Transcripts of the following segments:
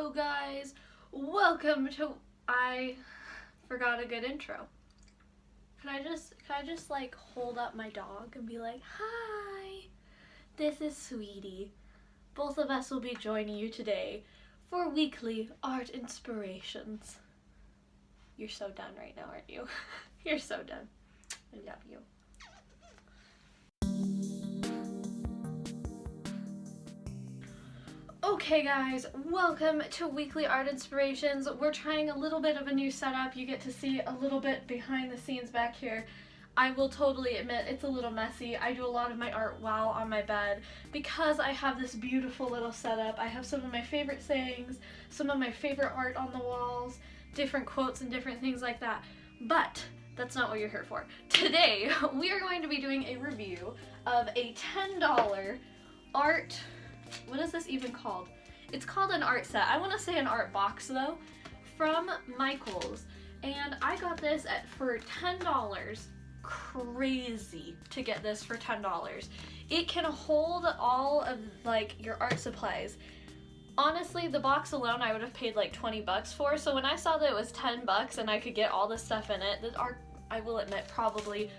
Hello guys, welcome to, I forgot a good intro. Can I just like hold up my dog and be like, hi, this is Sweetie. Both of us will be joining you today for weekly art inspirations. You're so done right now, aren't you? You're so done. I love you. Okay guys, welcome to Weekly Art Inspirations. We're trying a little bit of a new setup. You get to see a little bit behind the scenes back here. I will totally admit it's a little messy. I do a lot of my art while on my bed because I have this beautiful little setup. I have some of my favorite sayings, some of my favorite art on the walls, different quotes and different things like that. But that's not what you're here for. Today we are going to be doing a review of a $10 art. What is this even called? It's called an art set. I want to say an art box though, from Michael's, and I got this for $10. Crazy to get this for $10. It can hold all of like your art supplies. Honestly, the box alone I would have paid like 20 bucks for. So when I saw that it was 10 bucks and I could get all this stuff in it, that are, I will admit, probably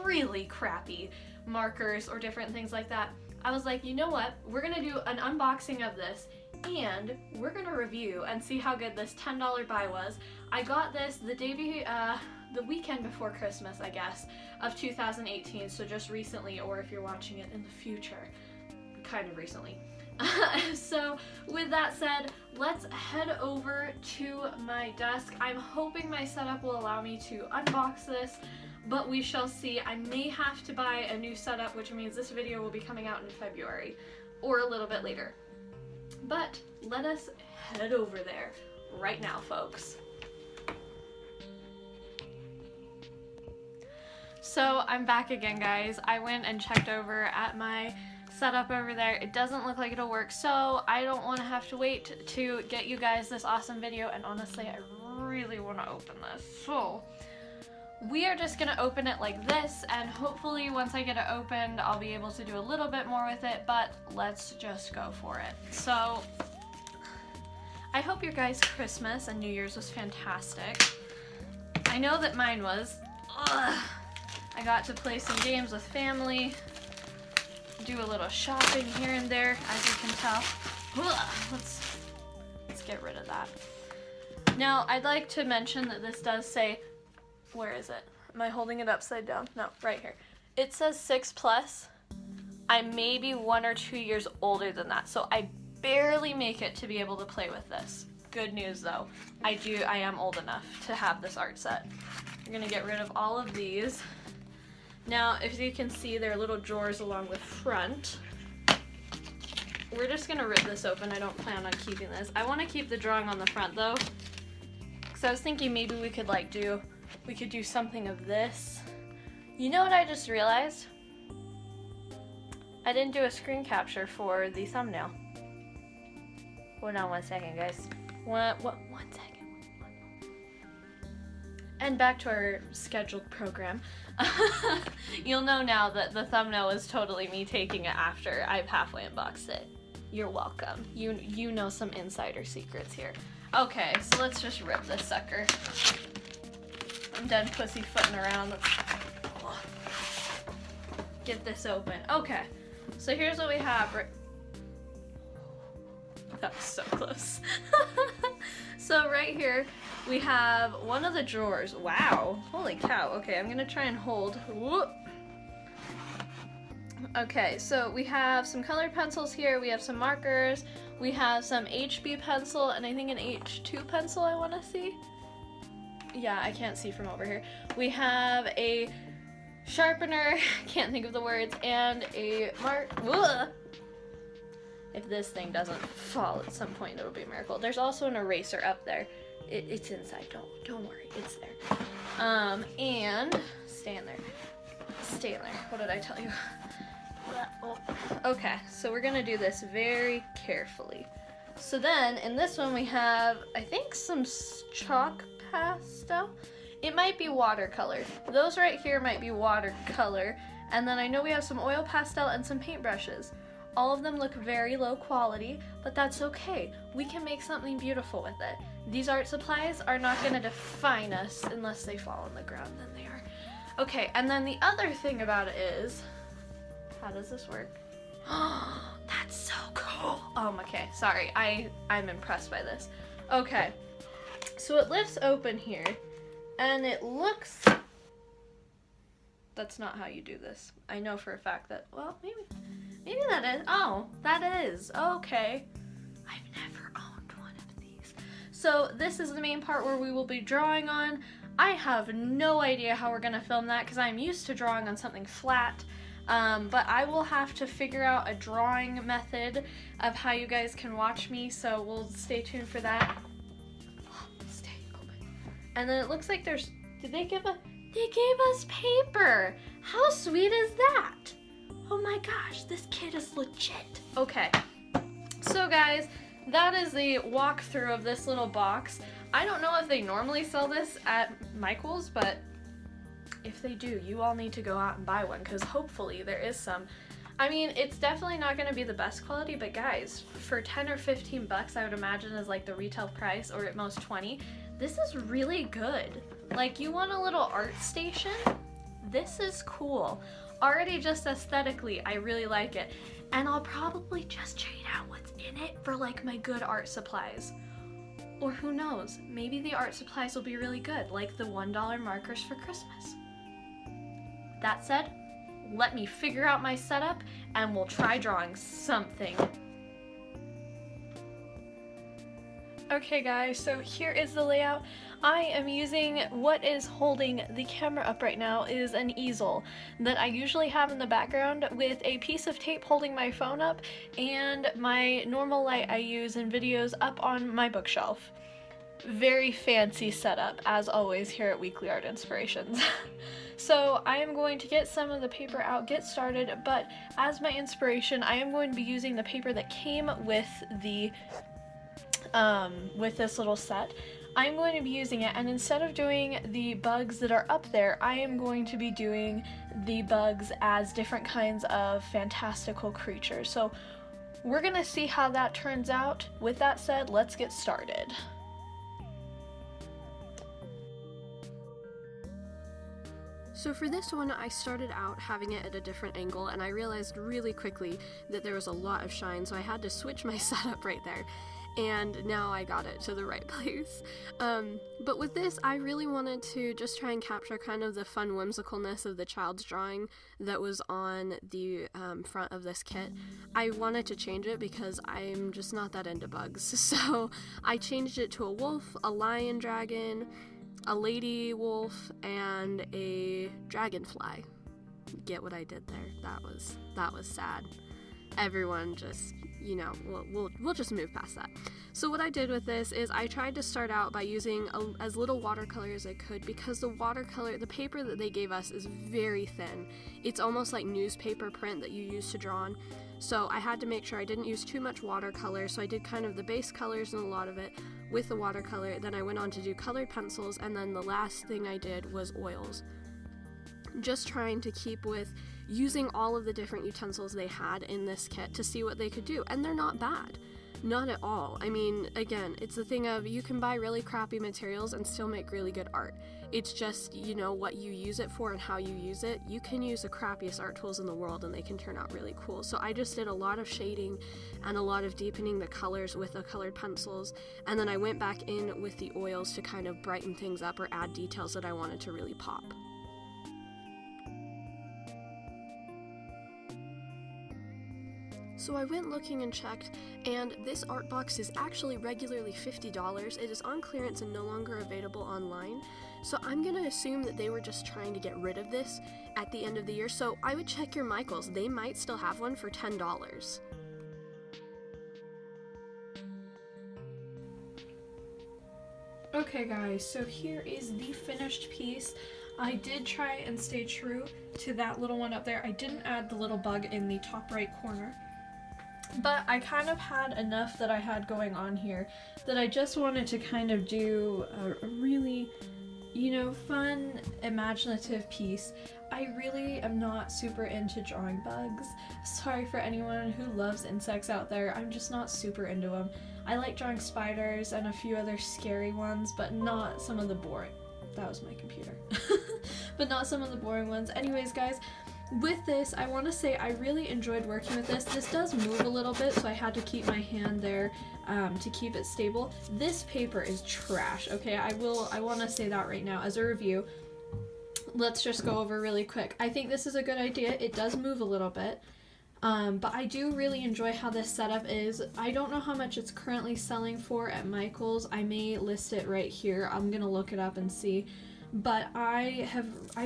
really crappy markers or different things like that, I was like, you know what, we're gonna do an unboxing of this and we're gonna review and see how good this $10 buy was. I got this the weekend before Christmas, I guess, of 2018, so just recently, or if you're watching it in the future, kind of recently. So with that said, let's head over to my desk. I'm hoping my setup will allow me to unbox this, but we shall see. I may have to buy a new setup, which means this video will be coming out in February or a little bit later. But let us head over there right now, folks. So I'm back again, guys. I went and checked over at my setup over there. It doesn't look like it'll work, so I don't want to have to wait to get you guys this awesome video, and honestly, I really want to open this. So we are just gonna open it like this, and hopefully once I get it opened, I'll be able to do a little bit more with it, but let's just go for it. So I hope your guys' Christmas and New Year's was fantastic. I know that mine was. I got to play some games with family, do a little shopping here and there, as you can tell. Let's get rid of that. Now, I'd like to mention that this does say, where is it? Am I holding it upside down? No, right here. It says 6+. I may be 1 or 2 years older than that, so I barely make it to be able to play with this. Good news though, I am old enough to have this art set. We're gonna get rid of all of these. Now, if you can see, there are little drawers along the front. We're just gonna rip this open. I don't plan on keeping this. I wanna keep the drawing on the front though, because I was thinking maybe we could do something of this. You know what I just realized? I didn't do a screen capture for the thumbnail. Hold on 1 second, guys. One second. And back to our scheduled program. You'll know now that the thumbnail was totally me taking it after I've halfway unboxed it. You're welcome. You know some insider secrets here. Okay, so let's just rip this sucker. I'm done pussyfooting around. Let's get this open. Okay, so here's what we have. That was so close. So right here we have one of the drawers. Wow, holy cow. Okay, I'm gonna try and hold. Whoop. Okay, so we have some colored pencils here, we have some markers, we have some HB pencil, and I think an H2 pencil I want to see. Yeah, I can't see from over here. We have a sharpener, can't think of the words, and a If this thing doesn't fall at some point, it'll be a miracle. There's also an eraser up there. It's inside, don't worry, it's there. And stay in there. What did I tell you? Okay, so we're gonna do this very carefully. So then, in this one we have, I think, some chalk pastel. It might be watercolor. Those right here might be watercolor. And then I know we have some oil pastel and some paintbrushes. All of them look very low quality, but that's okay. We can make something beautiful with it. These art supplies are not gonna define us unless they fall on the ground, then they are. Okay, and then the other thing about it is, how does this work? Oh, that's so cool. Okay, sorry, I'm impressed by this. Okay, so it lifts open here, and it looks, that's not how you do this. I know for a fact that, well, maybe that is, oh, that is, okay. I've never owned one of these. So this is the main part where we will be drawing on. I have no idea how we're gonna film that because I'm used to drawing on something flat. But I will have to figure out a drawing method of how you guys can watch me, so we'll stay tuned for that. Stay open. And then it looks like there's, they gave us paper. How sweet is that? Oh my gosh, this kid is legit. Okay, so guys, that is the walkthrough of this little box. I don't know if they normally sell this at Michael's, but if they do, you all need to go out and buy one because hopefully there is some. I mean, it's definitely not going to be the best quality, but guys, for 10 or 15 bucks, I would imagine is like the retail price, or at most 20. This is really good. Like, you want a little art station? This is cool. Already just aesthetically, I really like it. And I'll probably just trade out what's in it for like my good art supplies. Or who knows, maybe the art supplies will be really good, like the $1 markers for Christmas. That said, let me figure out my setup and we'll try drawing something. Okay guys, so here is the layout. I am using, what is holding the camera up right now is an easel that I usually have in the background with a piece of tape holding my phone up and my normal light I use in videos up on my bookshelf. Very fancy setup, as always, here at Weekly Art Inspirations. So I am going to get some of the paper out, get started, but as my inspiration, I am going to be using the paper that came with the with this little set. I'm going to be using it, and instead of doing the bugs that are up there, I am going to be doing the bugs as different kinds of fantastical creatures. So we're gonna see how that turns out. With that said, let's get started. So for this one, I started out having it at a different angle, and I realized really quickly that there was a lot of shine, so I had to switch my setup right there. And now I got it to the right place. But with this, I really wanted to just try and capture kind of the fun whimsicalness of the child's drawing that was on the front of this kit. I wanted to change it because I'm just not that into bugs. So I changed it to a wolf, a lion dragon, a lady wolf, and a dragonfly. Get what I did there? That was sad. Everyone just, you know, we'll just move past that. So what I did with this is I tried to start out by using as little watercolor as I could, because the paper that they gave us is very thin. It's almost like newspaper print that you use to draw on. So I had to make sure I didn't use too much watercolor, so I did kind of the base colors and a lot of it with the watercolor. Then I went on to do colored pencils, and then the last thing I did was oils. Just trying to keep with using all of the different utensils they had in this kit to see what they could do, and they're not bad. Not at all. I mean, again, it's the thing of you can buy really crappy materials and still make really good art. It's just, you know, what you use it for and how you use it. You can use the crappiest art tools in the world and they can turn out really cool. So I just did a lot of shading and a lot of deepening the colors with the colored pencils, and then I went back in with the oils to kind of brighten things up or add details that I wanted to really pop. So I went looking and checked, and this art box is actually regularly $50. It is on clearance and no longer available online. So I'm gonna assume that they were just trying to get rid of this at the end of the year. So I would check your Michaels. They might still have one for $10. Okay guys, so here is the finished piece. I did try and stay true to that little one up there. I didn't add the little bug in the top right corner, but I kind of had enough that I had going on here that I just wanted to kind of do a really you know, fun, imaginative piece. I really am not super into drawing bugs. Sorry for anyone who loves insects out there, I'm just not super into them. I like drawing spiders and a few other scary ones, but not some of the boring. That was my computer. But not some of the boring ones. Anyways, guys, with this, I want to say I really enjoyed working with this. This does move a little bit, so I had to keep my hand there to keep it stable. This paper is trash, okay? I want to say that right now as a review. Let's just go over really quick. I think this is a good idea. It does move a little bit. But I do really enjoy how this setup is. I don't know how much it's currently selling for at Michael's. I may list it right here. I'm gonna look it up and see. But I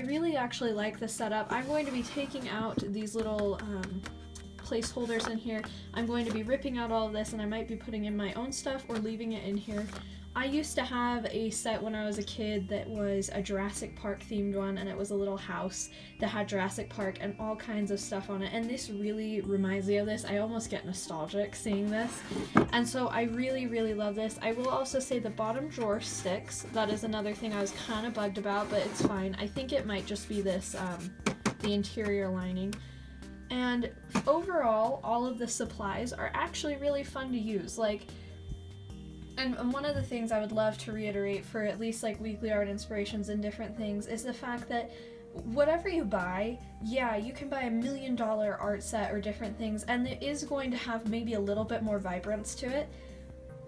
really actually like the setup. I'm going to be taking out these little placeholders in here. I'm going to be ripping out all of this, and I might be putting in my own stuff or leaving it in here. I used to have a set when I was a kid that was a Jurassic Park themed one, and it was a little house that had Jurassic Park and all kinds of stuff on it, and this really reminds me of this. I almost get nostalgic seeing this, and so I really, really love this. I will also say the bottom drawer sticks. That is another thing I was kind of bugged about, but it's fine. I think it might just be this, the interior lining. And overall, all of the supplies are actually really fun to use. Like, and one of the things I would love to reiterate for at least like weekly art inspirations and different things is the fact that whatever you buy, yeah, you can buy $1 million art set or different things, and it is going to have maybe a little bit more vibrance to it.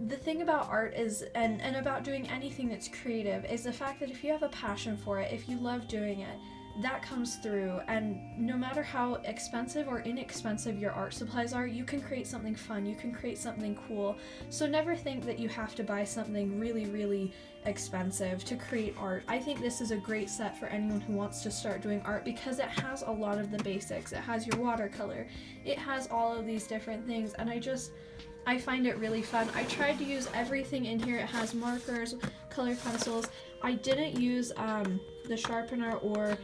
The thing about art is, and about doing anything that's creative, is the fact that if you have a passion for it, if you love doing it, that comes through, and no matter how expensive or inexpensive your art supplies are, you can create something fun, you can create something cool. So never think that you have to buy something really, really expensive to create art. I think this is a great set for anyone who wants to start doing art because it has a lot of the basics. It has your watercolor, it has all of these different things, and I find it really fun. I tried to use everything in here. It has markers, colored pencils. I didn't use the sharpener or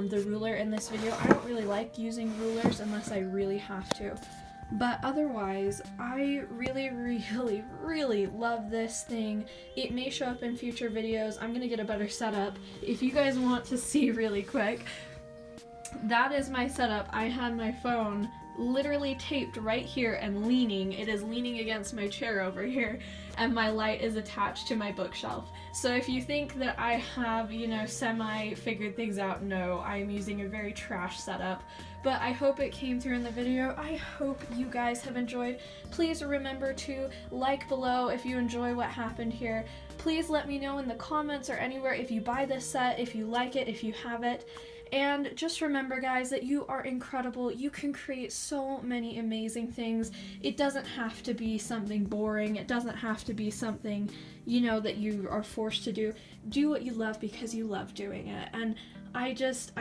the ruler in this video. I don't really like using rulers unless I really have to. But otherwise, I really, really, really love this thing. It may show up in future videos. I'm gonna get a better setup. If you guys want to see really quick, that is my setup. I had my phone literally taped right here and leaning. It is leaning against my chair over here, and my light is attached to my bookshelf. So if you think that I have, you know, semi-figured things out, no, I'm using a very trash setup. But I hope it came through in the video. I hope you guys have enjoyed. Please remember to like below if you enjoy what happened here. Please let me know in the comments or anywhere if you buy this set, if you like it, if you have it. And just remember, guys, that you are incredible. You can create so many amazing things. It doesn't have to be something boring. It doesn't have to be something, you know, that you are forced to do. Do what you love because you love doing it. And I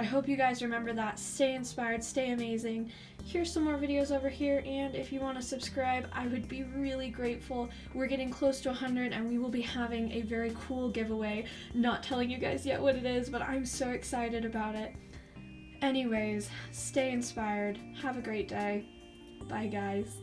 hope you guys remember that. Stay inspired, stay amazing. Here's some more videos over here, and if you want to subscribe, I would be really grateful. We're getting close to 100, and we will be having a very cool giveaway. Not telling you guys yet what it is, but I'm so excited about it. Anyways, stay inspired. Have a great day. Bye, guys.